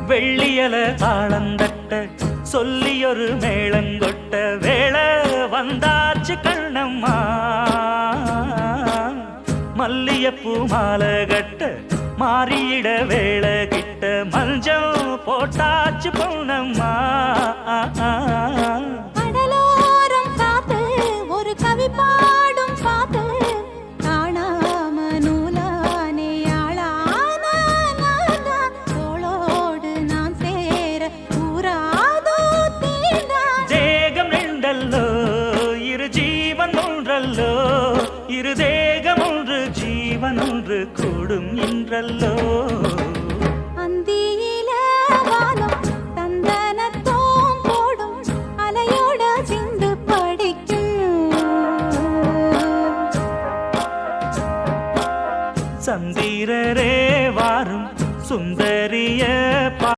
வெள்ளியல தாளந்தட்ட சொல்லியொரு மேளங்கொட்ட வேளை வந்தாச்சு கண்ணம்மா மல்லியப்பூ மாலை கட்ட மாறியிட வேளை கிட்ட மஞ்சள் போட்டாச்சு பொன்னம்மா கடலோரம் காத்து ஒரு கவி பாடும் பாத்து காணாம நூலானே ஆளான தோளோடு நான் சேர கூறாதோ தீர்ந்தான் தேகம் ரெண்டல்லோ இரு ஜீவன் ஒன்றல்லோ இரு தேகம் ஒன்று ஜீவன் ஒன்று கூடும் என்றல்லோ